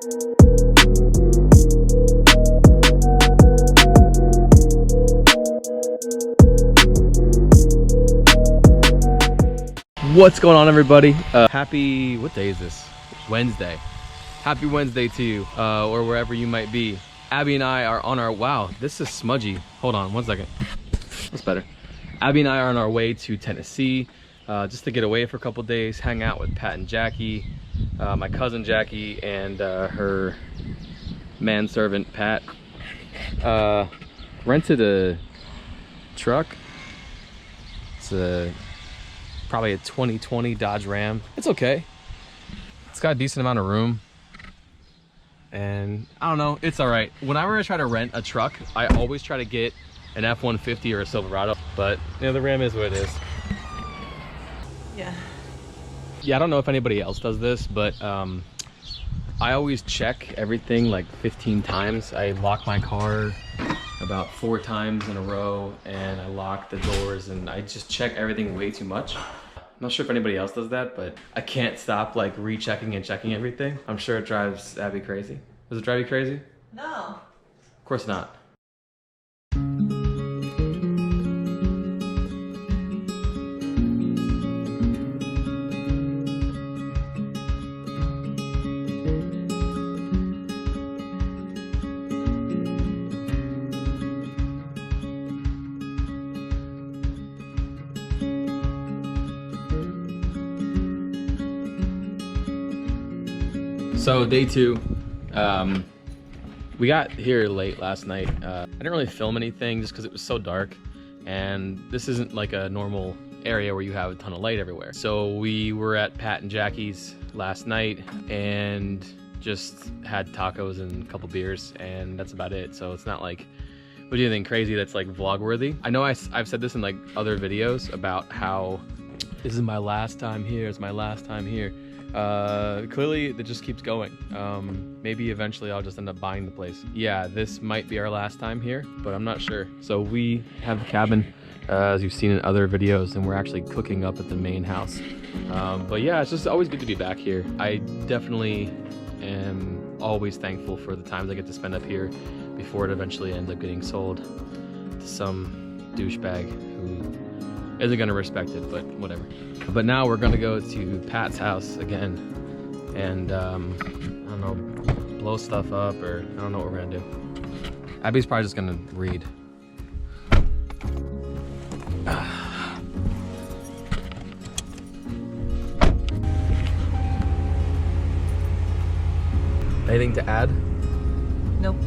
What's going on, everybody? Happy, what day is this? Wednesday. Happy Wednesday to you, or wherever you might be. Abby and I are on our, wow, this is smudgy. Hold on, 1 second. That's better. Abby and I are on our way to Tennessee, just to get away for a couple days, hang out with Pat and Jackie, my cousin Jackie, and her manservant Pat. Rented a truck. It's probably a 2020 Dodge Ram. It's okay. It's got a decent amount of room. And I don't know, it's all right. Whenever I try to rent a truck, I always try to get an F-150 or a Silverado, but you know, the Ram is what it is. Yeah. Yeah, I don't know if anybody else does this, but I always check everything like 15 times. I lock my car about 4 times in a row, and I lock the doors, and I just check everything way too much. I'm not sure if anybody else does that, but I can't stop like rechecking and checking everything. I'm sure it drives Abby crazy. Does it drive you crazy? No. Of course not. So day 2, we got here late last night. I didn't really film anything just because it was so dark, and this isn't like a normal area where you have a ton of light everywhere. So we were at Pat and Jackie's last night and just had tacos and a couple beers, and that's about it. So it's not like we did anything crazy that's like vlog worthy. I know I've said this in like other videos about how this is my last time here, it's my last time here. Clearly it just keeps going. Maybe eventually I'll just end up buying the place. Yeah, this might be our last time here, but I'm not sure. So we have the cabin, as you've seen in other videos, and we're actually cooking up at the main house. But yeah, it's just always good to be back here. I definitely am always thankful for the times I get to spend up here before it eventually ends up getting sold to some douchebag who isn't gonna respect it, but whatever. But now we're gonna go to Pat's house again and I don't know, blow stuff up, or I don't know what we're gonna do. Abby's probably just gonna read. Anything to add? Nope.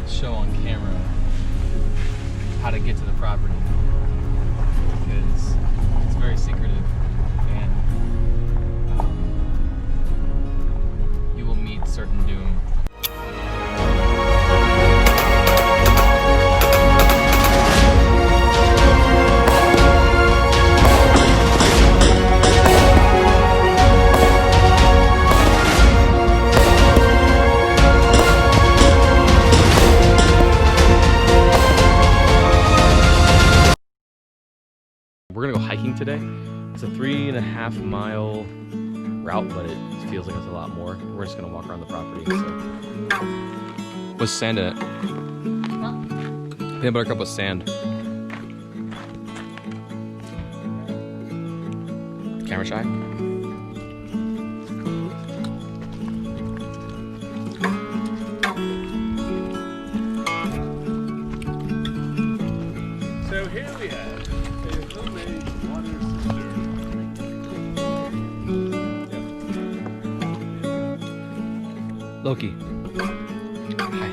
Show on camera how to get to the property because it's very secretive, and you will meet certain doom. We're gonna go hiking today. It's a 3.5 mile route, but it feels like it's a lot more. We're just gonna walk around the property. So. What's sand in it? Huh? Peanut butter cup with sand. Camera shy? So here we have a homemade water cistern. Loki. Hi.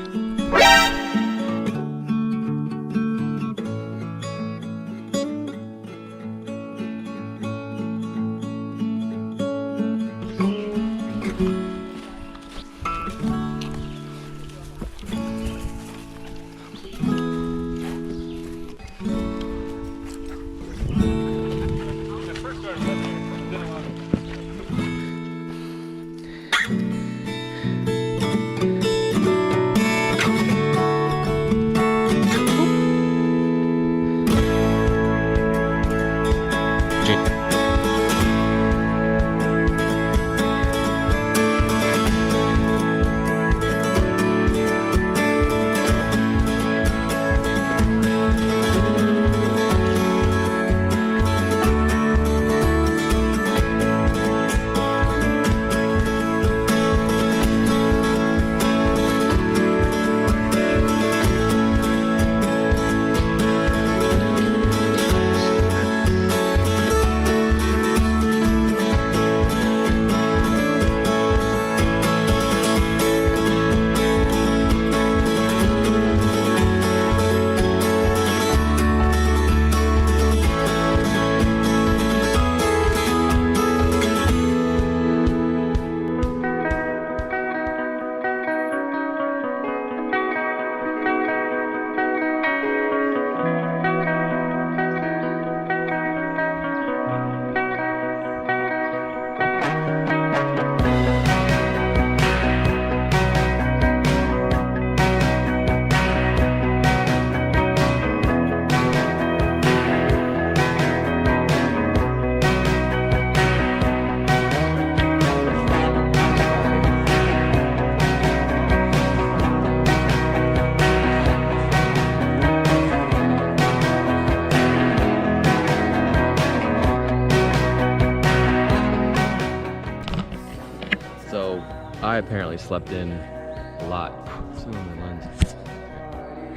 I apparently slept in a lot. Something on my lens.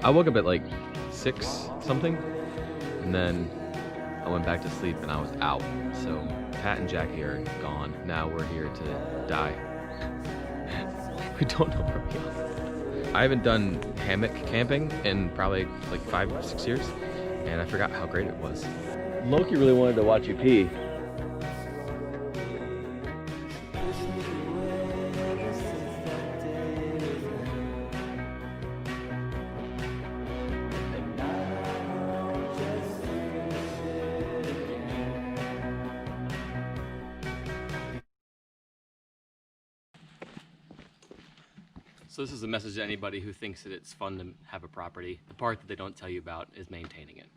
I woke up at like 6 something, and then I went back to sleep and I was out. So Pat and Jackie are gone. Now we're here to die. We don't know where we are. I haven't done hammock camping in probably like 5 or 6 years, and I forgot how great it was. Loki really wanted to watch you pee. So this is a message to anybody who thinks that it's fun to have a property. The part that they don't tell you about is maintaining it.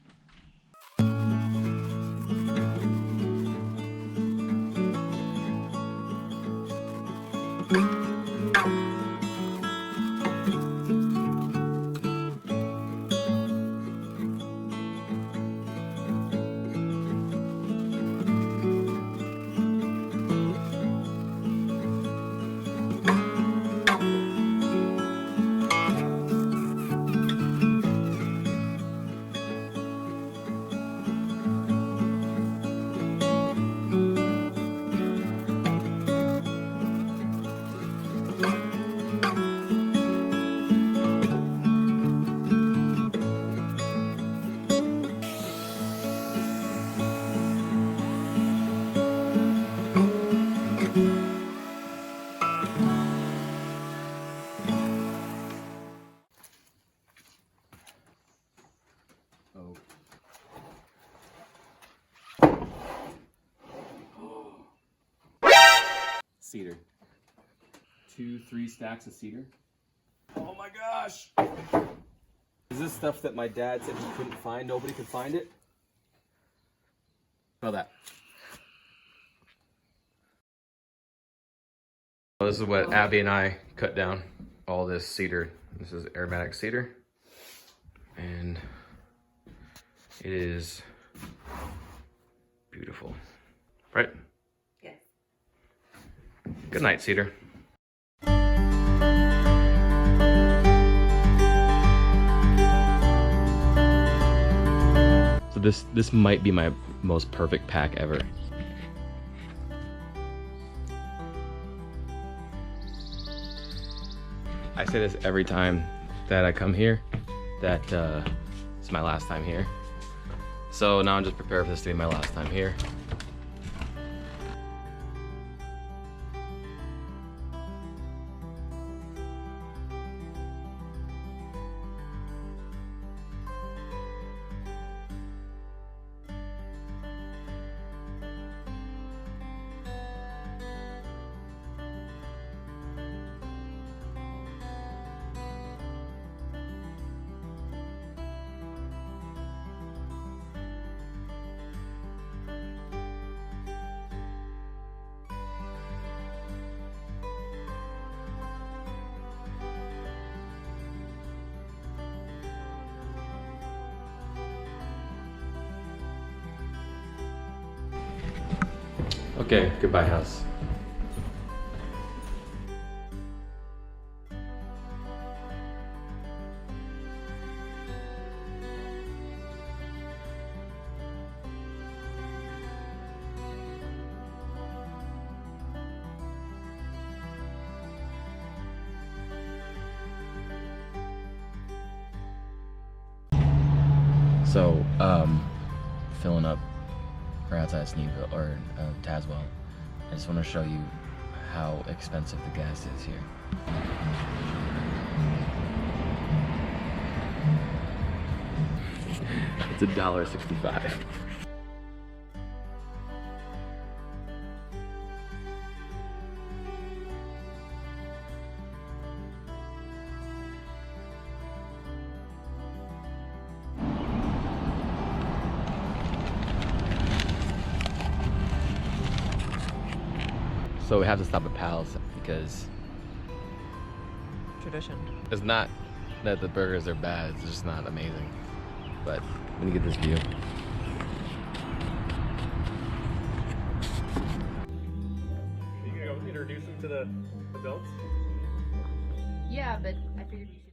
Cedar. 2-3 stacks of cedar. Oh my gosh! Is this stuff that my dad said he couldn't find? Nobody could find it? Smell that. This is what Abby and I cut down. All this cedar. This is aromatic cedar. And it is beautiful. Right? Yes. Good night, Cedar. So this might be my most perfect pack ever. I say this every time that I come here, that it's my last time here. So now I'm just prepared for this to be my last time here. Okay, goodbye, house. So, filling up we're outside Sneeville, or Tazewell. I just want to show you how expensive the gas is here. It's $1.65. So we have to stop at Pal's because Tradition. it's not that the burgers are bad, it's just not amazing. But let me get this view. You gonna go introduce him to the adults? Yeah, but I figured you should.